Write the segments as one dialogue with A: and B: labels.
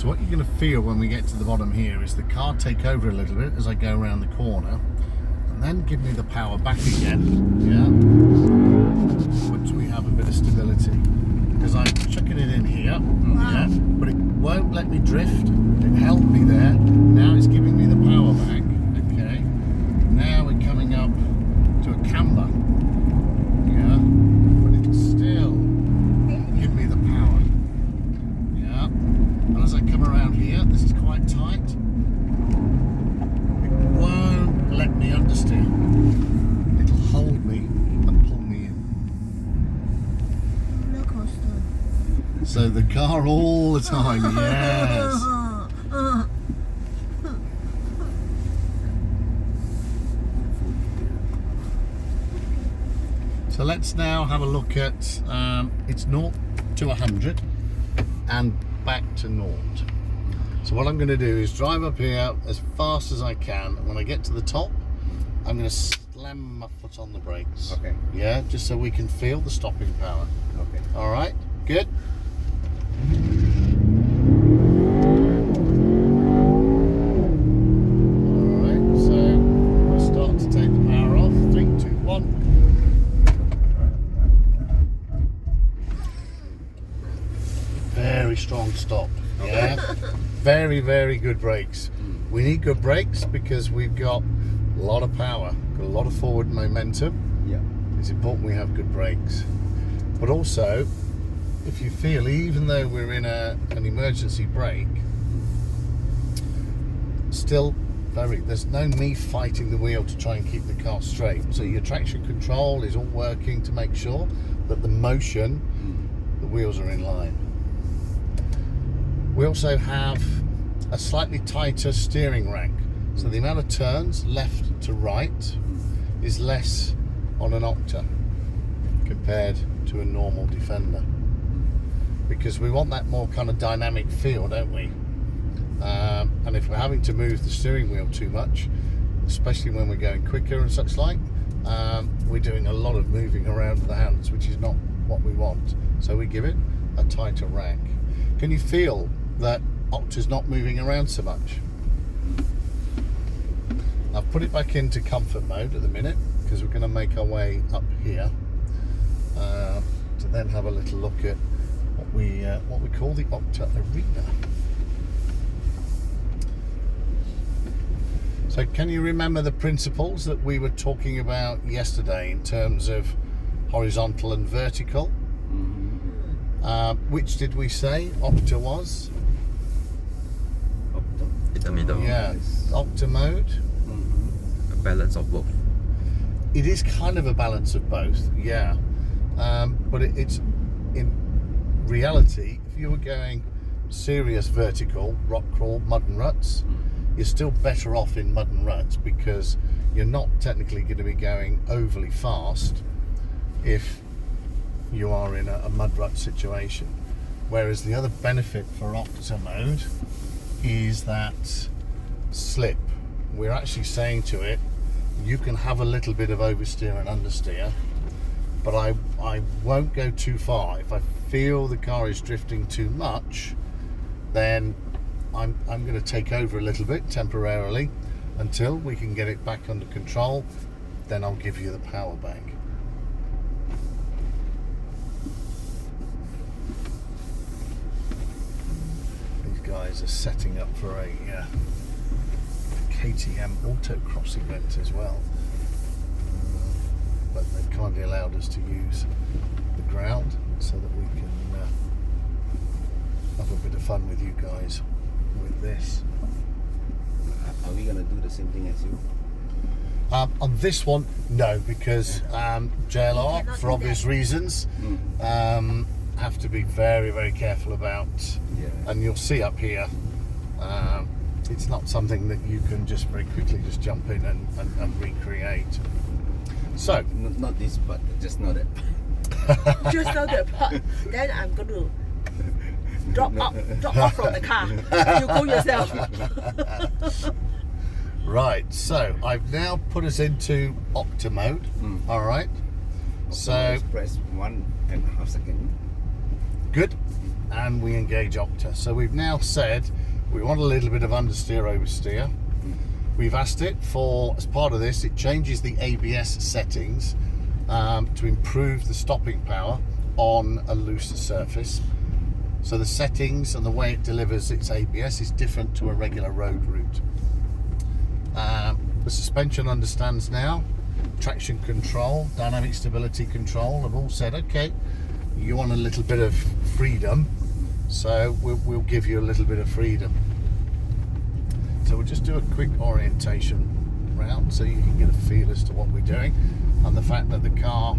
A: So what you're going to feel when we get to the bottom here is the car take over a little bit as I go around the corner, and then give me the power back again, yeah, once we have a bit of stability. Because I'm chucking it in here, yeah, but it won't let me drift. It held me there, now it's giving me the power back, okay. Now we're coming up to a camber, yeah, but it'll still give me the power, yeah. And as I come around here, this is quite tight. It won't let me understeer. It'll hold me and pull me in.
B: Roller coaster.
A: So the car all the time, yes. So let's now have a look at it's 0 to 100 and back to 0. So what I'm going to do is drive up here as fast as I can. When I get to the top, I'm going to slam my foot on the brakes.
C: Okay.
A: Yeah, just so we can feel the stopping power.
C: Okay.
A: All right, good. All right, so we'll start to take the power off. 3, 2, 1. Very strong stop. Yeah. Very, very good brakes. We need good brakes because we've got a lot of power, got a lot of forward momentum.
C: Yeah.
A: It's important we have good brakes. But also, if you feel, even though we're in an emergency brake, still there's no me fighting the wheel to try and keep the car straight. So your traction control is all working to make sure that the motion, the wheels are in line. We also have a slightly tighter steering rack, so the amount of turns left to right is less on an Octa compared to a normal Defender, because we want that more kind of dynamic feel, don't we? And if we're having to move the steering wheel too much, especially when we're going quicker and such like, we're doing a lot of moving around the hands, which is not what we want. So we give it a tighter rack. Can you feel that Octa's not moving around so much? I've put it back into comfort mode at the minute because we're going to make our way up here to then have a little look at what we call the Octa Arena. So can you remember the principles that we were talking about yesterday in terms of horizontal and vertical? Which did we say Octa was?
D: In the middle.
A: Yeah, OCTAMODE.
D: A balance of both.
A: It is kind of a balance of both, yeah. But it's in reality, if you were going serious vertical, rock crawl, mud and ruts, you're still better off in mud and ruts because you're not technically going to be going overly fast if you are in a mud rut situation. Whereas the other benefit for OCTAMODE is that slip. We're actually saying to it, you can have a little bit of oversteer and understeer, but I won't go too far. If I feel the car is drifting too much, then I'm going to take over a little bit temporarily until we can get it back under control. Then I'll give you the power back. These guys are setting up for a KTM autocross event as well, but they've kindly allowed us to use the ground so that we can have a bit of fun with you guys with this.
C: Are we gonna do the same thing as you?
A: On this one, no, because JLR, for obvious reasons, have to be very, very careful about.
C: Yeah.
A: And you'll see up here, it's not something that you can just very quickly just jump in and recreate. So,
C: Not this, but just know that.
B: Just know the part. Then I'm going to drop off from the car. You go yourself.
A: right, so I've now put us into OCTAMODE. All right. So
C: press 1.5 seconds.
A: good. and we engage OCTA. So we've now said we want a little bit of understeer oversteer. We've asked it for, as part of this, it changes the ABS settings to improve the stopping power on a looser surface. So the settings and the way it delivers its ABS is different to a regular road route. The suspension understands now. Traction control, dynamic stability control have all said, okay, you want a little bit of freedom, so we'll give you a little bit of freedom. So we'll just do a quick orientation round so you can get a feel as to what we're doing, and the fact that the car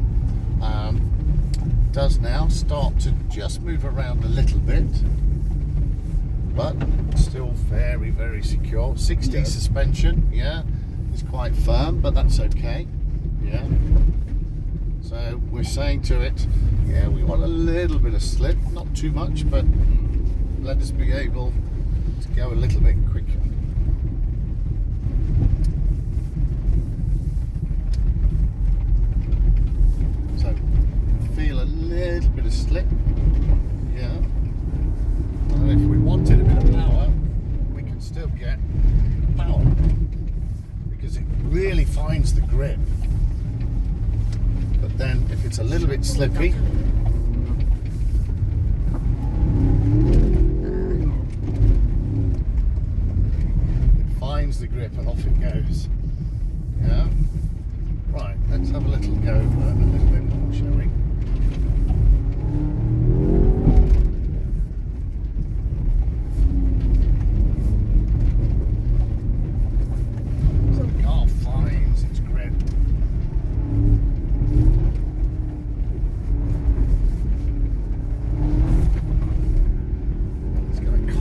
A: does now start to just move around a little bit, but still very, very secure. 60 suspension, yeah, it's quite firm, but that's okay. Yeah. So we're saying to it, yeah, we want a little bit of slip, not too much, but let us be able to go a little bit quicker. So feel a little bit of slip, yeah. And if we wanted a bit of power, we can still get power because it really finds the grip. But then if it's a little bit slippy, it finds the grip and off it goes. Yeah. Right, let's have a little go a little bit more, shall we? So the car finds its grip.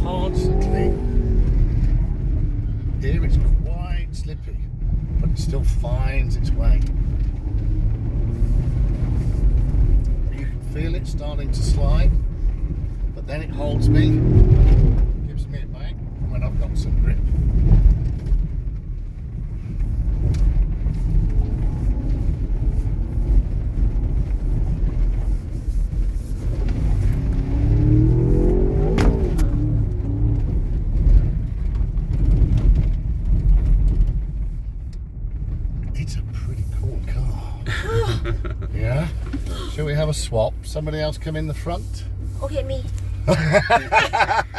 A: Constantly. Here it's quite slippy, but it still finds its way. You can feel it starting to slide, but then it holds me, gives me it back when I've got some grip. Yeah. Shall we have a swap? Somebody else come in the front?
B: Okay, me.